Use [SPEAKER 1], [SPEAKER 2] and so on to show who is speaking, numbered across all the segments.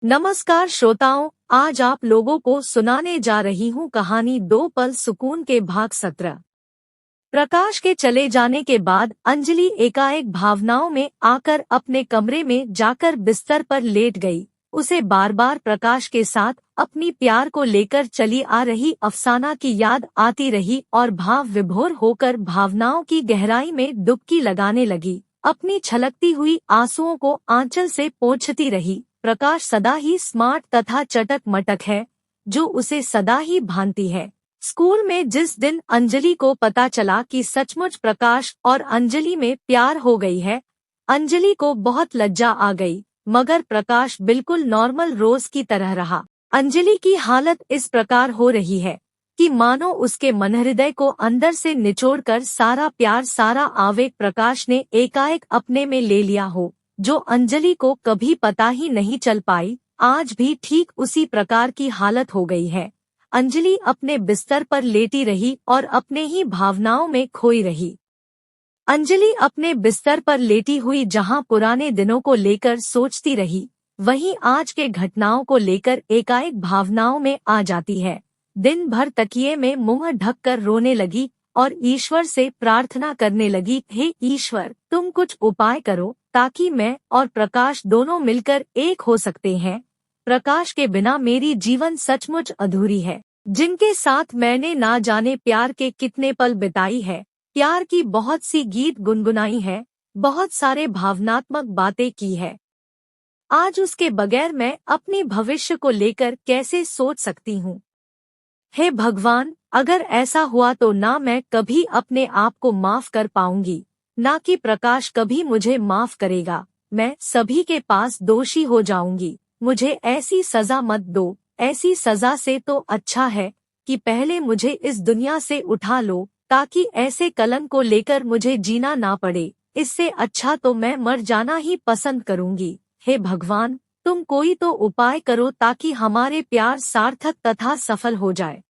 [SPEAKER 1] नमस्कार श्रोताओं, आज आप लोगों को सुनाने जा रही हूँ कहानी दो पल सुकून के भाग 17। प्रकाश के चले जाने के बाद अंजलि एकाएक भावनाओं में आकर अपने कमरे में जाकर बिस्तर पर लेट गई। उसे बार बार प्रकाश के साथ अपनी प्यार को लेकर चली आ रही अफसाना की याद आती रही और भाव विभोर होकर भावनाओं की गहराई में डुबकी लगाने लगी। अपनी छलकती हुई आंसुओं को आंचल से पोंछती रही। प्रकाश सदा ही स्मार्ट तथा चटक मटक है, जो उसे सदा ही भांति है। स्कूल में जिस दिन अंजलि को पता चला कि सचमुच प्रकाश और अंजलि में प्यार हो गई है, अंजलि को बहुत लज्जा आ गई, मगर प्रकाश बिल्कुल नॉर्मल रोज की तरह रहा। अंजलि की हालत इस प्रकार हो रही है कि मानो उसके मनहृदय को अंदर से निचोड़कर सारा प्यार, सारा आवेग प्रकाश ने एकाएक अपने में ले लिया हो, जो अंजलि को कभी पता ही नहीं चल पाई। आज भी ठीक उसी प्रकार की हालत हो गई है। अंजलि अपने बिस्तर पर लेटी रही और अपने ही भावनाओं में खोई रही। अंजलि अपने बिस्तर पर लेटी हुई जहां पुराने दिनों को लेकर सोचती रही, वहीं आज के घटनाओं को लेकर एकाएक भावनाओं में आ जाती है। दिन भर तकिए में मुंह ढककर रोने लगी और ईश्वर से प्रार्थना करने लगी, हे ईश्वर, तुम कुछ उपाय करो ताकि मैं और प्रकाश दोनों मिलकर एक हो सकते हैं। प्रकाश के बिना मेरी जीवन सचमुच अधूरी है। जिनके साथ मैंने ना जाने प्यार के कितने पल बिताई है, प्यार की बहुत सी गीत गुनगुनाई है, बहुत सारे भावनात्मक बातें की है, आज उसके बगैर मैं अपने भविष्य को लेकर कैसे सोच सकती हूँ। हे भगवान, अगर ऐसा हुआ तो ना मैं कभी अपने आप को माफ कर पाऊंगी, ना कि प्रकाश कभी मुझे माफ करेगा। मैं सभी के पास दोषी हो जाऊंगी। मुझे ऐसी सजा मत दो। ऐसी सजा से तो अच्छा है कि पहले मुझे इस दुनिया से उठा लो, ताकि ऐसे कलंक को लेकर मुझे जीना ना पड़े। इससे अच्छा तो मैं मर जाना ही पसंद करूंगी। हे भगवान, तुम कोई तो उपाय करो ताकि हमारे प्यार सार्थक तथा सफल हो जाए।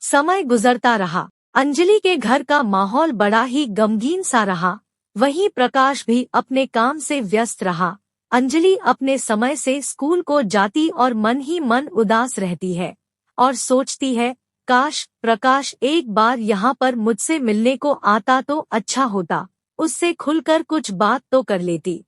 [SPEAKER 1] समय गुजरता रहा। अंजलि के घर का माहौल बड़ा ही गमगीन सा रहा। वहीं प्रकाश भी अपने काम से व्यस्त रहा। अंजलि अपने समय से स्कूल को जाती और मन ही मन उदास रहती है और सोचती है, काश प्रकाश एक बार यहाँ पर मुझसे मिलने को आता तो अच्छा होता, उससे खुलकर कुछ बात तो कर लेती।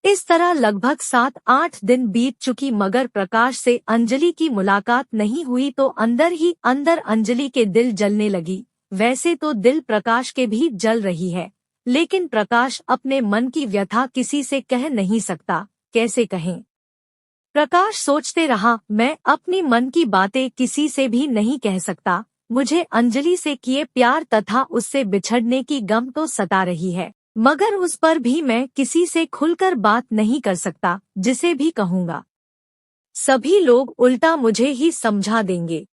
[SPEAKER 1] इस तरह लगभग 7-8 दिन बीत चुकी, मगर प्रकाश से अंजलि की मुलाकात नहीं हुई तो अंदर ही अंदर अंजलि के दिल जलने लगी। वैसे तो दिल प्रकाश के भी जल रही है, लेकिन प्रकाश अपने मन की व्यथा किसी से कह नहीं सकता। कैसे कहें? प्रकाश सोचते रहा, मैं अपनी मन की बातें किसी से भी नहीं कह सकता। मुझे अंजलि से किए प्यार तथा उससे बिछड़ने की गम तो सता रही है, मगर उस पर भी मैं किसी से खुलकर बात नहीं कर सकता। जिसे भी कहूँगा सभी लोग उल्टा मुझे ही समझा देंगे।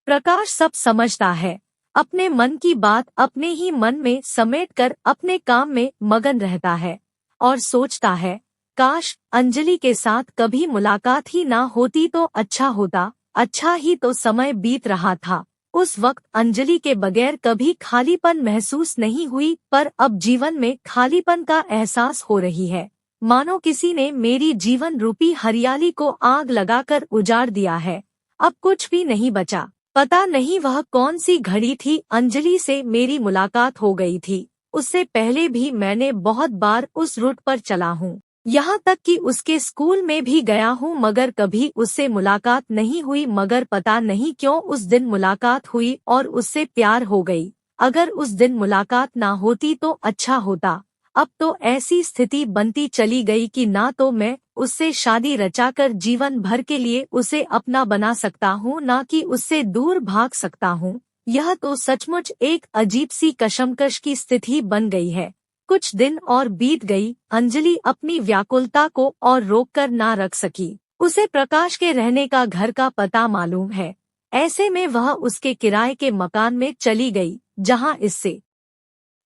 [SPEAKER 1] प्रकाश सब समझता है, अपने मन की बात अपने ही मन में समेटकर अपने काम में मगन रहता है और सोचता है, काश अंजलि के साथ कभी मुलाकात ही ना होती तो अच्छा होता। अच्छा ही तो समय बीत रहा था। उस वक्त अंजलि के बगैर कभी खालीपन महसूस नहीं हुई, पर अब जीवन में खालीपन का एहसास हो रही है। मानो किसी ने मेरी जीवन रूपी हरियाली को आग लगाकर उजाड़ दिया है। अब कुछ भी नहीं बचा। पता नहीं वह कौन सी घड़ी थी अंजलि से मेरी मुलाकात हो गई थी। उससे पहले भी मैंने बहुत बार उस रूट पर चला हूँ, यहाँ तक कि उसके स्कूल में भी गया हूँ, मगर कभी उससे मुलाकात नहीं हुई। मगर पता नहीं क्यों उस दिन मुलाकात हुई और उससे प्यार हो गई। अगर उस दिन मुलाकात ना होती तो अच्छा होता। अब तो ऐसी स्थिति बनती चली गई कि ना तो मैं उससे शादी रचाकर जीवन भर के लिए उसे अपना बना सकता हूँ, ना कि उससे दूर भाग सकता हूँ। यह तो सचमुच एक अजीब सी कशमकश की स्थिति बन गई है। कुछ दिन और बीत गई। अंजलि अपनी व्याकुलता को और रोककर ना रख सकी। उसे प्रकाश के रहने का घर का पता मालूम है। ऐसे में वह उसके किराए के मकान में चली गई, जहां इससे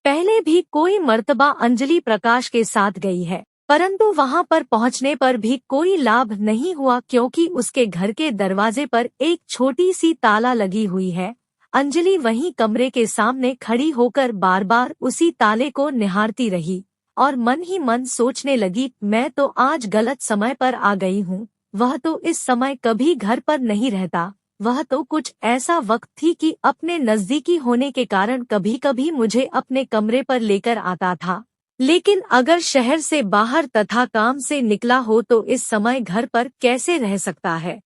[SPEAKER 1] पहले भी कोई मर्तबा अंजलि प्रकाश के साथ गई है, परंतु वहां पर पहुंचने पर भी कोई लाभ नहीं हुआ, क्योंकि उसके घर के दरवाजे पर एक छोटी सी ताला लगी हुई है। अंजलि वहीं कमरे के सामने खड़ी होकर बार बार उसी ताले को निहारती रही और मन ही मन सोचने लगी, मैं तो आज गलत समय पर आ गई हूँ। वह तो इस समय कभी घर पर नहीं रहता। वह तो कुछ ऐसा वक्त थी कि अपने नजदीकी होने के कारण कभी कभी मुझे अपने कमरे पर लेकर आता था। लेकिन अगर शहर से बाहर तथा काम से निकला हो तो इस समय घर पर कैसे रह सकता है?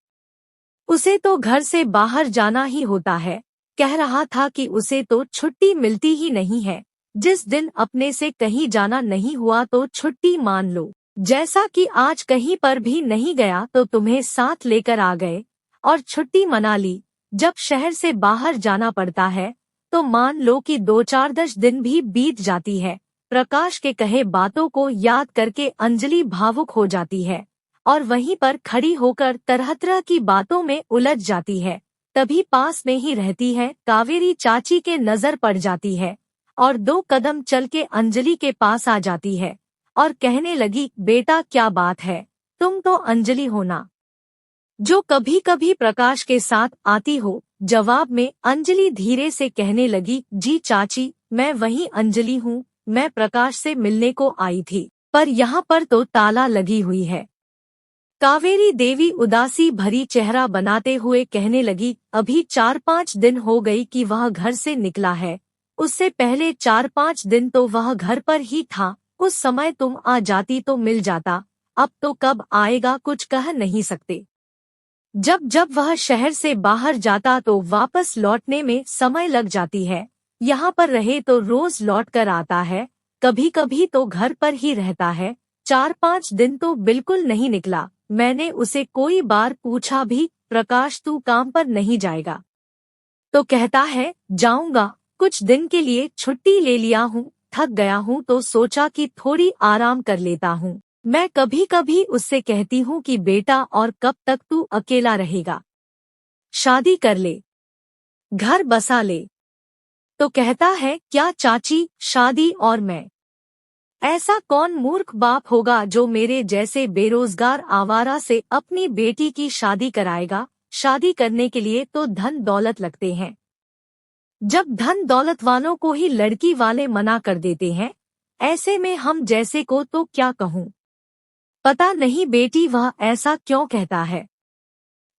[SPEAKER 1] उसे तो घर से बाहर जाना ही होता है। कह रहा था कि उसे तो छुट्टी मिलती ही नहीं है। जिस दिन अपने से कहीं जाना नहीं हुआ तो छुट्टी मान लो। जैसा कि आज कहीं पर भी नहीं गया तो तुम्हें साथ लेकर आ गए और छुट्टी मना ली। जब शहर से बाहर जाना पड़ता है तो मान लो कि 2-4 दिन भी बीत जाती है। प्रकाश के कहे बातों को याद करके अंजलि भावुक हो जाती है और वहीं पर खड़ी होकर तरह तरह की बातों में उलझ जाती है। तभी पास में ही रहती है कावेरी चाची के नजर पड़ जाती है और 2 कदम चल के अंजलि के पास आ जाती है और कहने लगी, बेटा क्या बात है, तुम तो अंजलि हो ना, जो कभी कभी प्रकाश के साथ आती हो। जवाब में अंजलि धीरे से कहने लगी, जी चाची मैं वही अंजलि हूँ। मैं प्रकाश से मिलने को आई थी पर यहाँ पर तो ताला लगी हुई है। कावेरी देवी उदासी भरी चेहरा बनाते हुए कहने लगी, अभी 4-5 दिन हो गई कि वह घर से निकला है। उससे पहले 4-5 दिन तो वह घर पर ही था। उस समय तुम आ जाती तो मिल जाता। अब तो कब आएगा कुछ कह नहीं सकते। जब जब वह शहर से बाहर जाता तो वापस लौटने में समय लग जाती है। यहाँ पर रहे तो रोज लौट कर आता है, कभी कभी तो घर पर ही रहता है। 4-5 दिन तो बिल्कुल नहीं निकला। मैंने उसे कोई बार पूछा भी, प्रकाश तू काम पर नहीं जाएगा? तो कहता है जाऊंगा, कुछ दिन के लिए छुट्टी ले लिया हूँ, थक गया हूँ तो सोचा कि थोड़ी आराम कर लेता हूँ। मैं कभी कभी उससे कहती हूँ कि बेटा और कब तक तू अकेला रहेगा, शादी कर ले, घर बसा ले। तो कहता है क्या चाची, शादी और मैं? ऐसा कौन मूर्ख बाप होगा जो मेरे जैसे बेरोजगार आवारा से अपनी बेटी की शादी कराएगा? शादी करने के लिए तो धन दौलत लगते हैं। जब धन दौलत वालों को ही लड़की वाले मना कर देते हैं, ऐसे में हम जैसे को तो क्या कहूँ। पता नहीं बेटी वह ऐसा क्यों कहता है।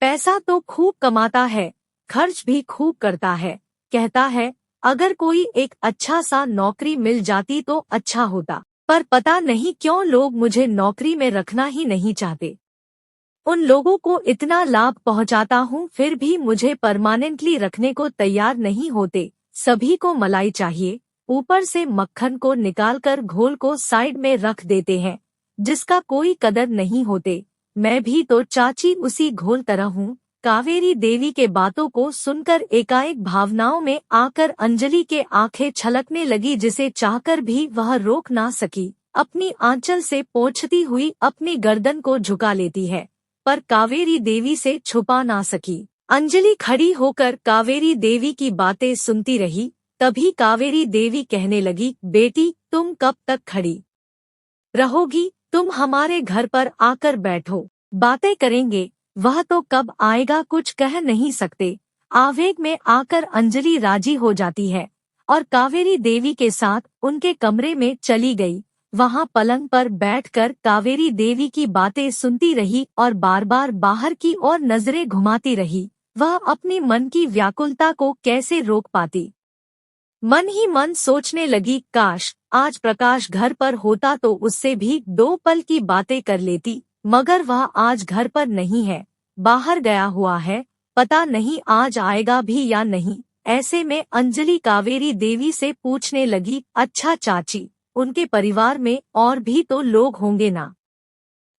[SPEAKER 1] पैसा तो खूब कमाता है, खर्च भी खूब करता है। कहता है अगर कोई एक अच्छा सा नौकरी मिल जाती तो अच्छा होता, पर पता नहीं क्यों लोग मुझे नौकरी में रखना ही नहीं चाहते। उन लोगों को इतना लाभ पहुंचाता हूँ फिर भी मुझे परमानेंटली रखने को तैयार नहीं होते। सभी को मलाई चाहिए, ऊपर से मक्खन को निकालकर घोल को साइड में रख देते हैं, जिसका कोई कदर नहीं होते। मैं भी तो चाची उसी घोल तरह हूँ। कावेरी देवी के बातों को सुनकर एकाएक भावनाओं में आकर अंजलि के आंखें छलकने लगी, जिसे चाहकर भी वह रोक ना सकी। अपनी आंचल से पोंछती हुई अपनी गर्दन को झुका लेती है, पर कावेरी देवी से छुपा ना सकी। अंजलि खड़ी होकर कावेरी देवी की बातें सुनती रही। तभी कावेरी देवी कहने लगी, बेटी तुम कब तक खड़ी रहोगी? तुम हमारे घर पर आकर बैठो, बातें करेंगे। वह तो कब आएगा कुछ कह नहीं सकते। आवेग में आकर अंजलि राजी हो जाती है और कावेरी देवी के साथ उनके कमरे में चली गई। वहां पलंग पर बैठकर कावेरी देवी की बातें सुनती रही और बार बार बाहर की ओर नजरें घुमाती रही। वह अपनी मन की व्याकुलता को कैसे रोक पाती। मन ही मन सोचने लगी, काश आज प्रकाश घर पर होता तो उससे भी 2 पल की बातें कर लेती। मगर वह आज घर पर नहीं है, बाहर गया हुआ है। पता नहीं आज आएगा भी या नहीं। ऐसे में अंजलि कावेरी देवी से पूछने लगी, अच्छा चाची, उनके परिवार में और भी तो लोग होंगे ना?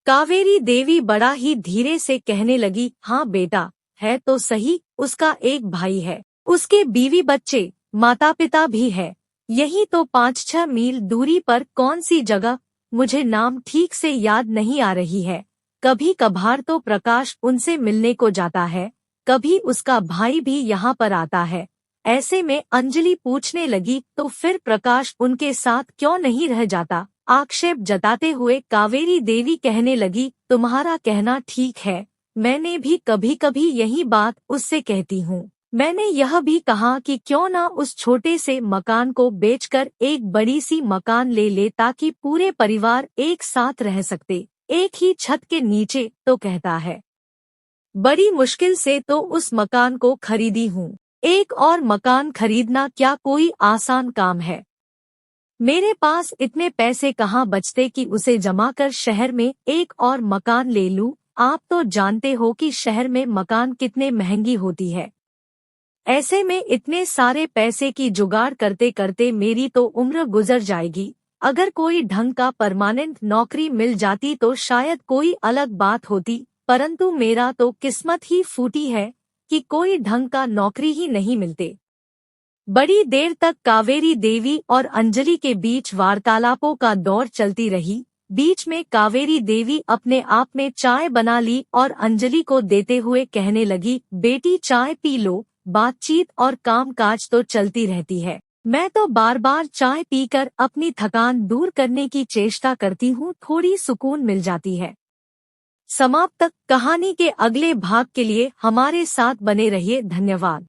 [SPEAKER 1] कावेरी देवी बड़ा ही धीरे से कहने लगी, हाँ बेटा, है तो सही। उसका एक भाई है, उसके बीवी बच्चे, माता पिता भी है। यही तो 5-6 मील दूरी पर कौन सी जगह, मुझे नाम ठीक से याद नहीं आ रही है। कभी कभार तो प्रकाश उनसे मिलने को जाता है, कभी उसका भाई भी यहाँ पर आता है। ऐसे में अंजलि पूछने लगी, तो फिर प्रकाश उनके साथ क्यों नहीं रह जाता? आक्षेप जताते हुए कावेरी देवी कहने लगी, तुम्हारा कहना ठीक है, मैंने भी कभी कभी यही बात उससे कहती हूँ। मैंने यह भी कहा कि क्यों ना उस छोटे से मकान को बेचकर एक बड़ी सी मकान ले ले, ताकि पूरे परिवार एक साथ रह सकते। एक ही छत के नीचे, तो कहता है, बड़ी मुश्किल से तो उस मकान को खरीदी हूँ। एक और मकान खरीदना क्या कोई आसान काम है? मेरे पास इतने पैसे कहाँ बचते कि उसे जमा कर शहर में एक और मकान ले लूं। आप तो जानते हो कि शहर में मकान कितने महंगी होती है। ऐसे में इतने सारे पैसे की जुगाड़ करते करते मेरी तो उम्र गुजर जाएगी। अगर कोई ढंग का परमानेंट नौकरी मिल जाती तो शायद कोई अलग बात होती, परंतु मेरा तो किस्मत ही फूटी है कि कोई ढंग का नौकरी ही नहीं मिलते। बड़ी देर तक कावेरी देवी और अंजलि के बीच वार्तालापों का दौर चलती रही। बीच में कावेरी देवी अपने आप में चाय बना ली और अंजलि को देते हुए कहने लगी, बेटी चाय पी लो, बातचीत और कामकाज तो चलती रहती है। मैं तो बार बार चाय पीकर अपनी थकान दूर करने की चेष्टा करती हूँ, थोड़ी सुकून मिल जाती है। समाप्त। कहानी के अगले भाग के लिए हमारे साथ बने रहिए। धन्यवाद।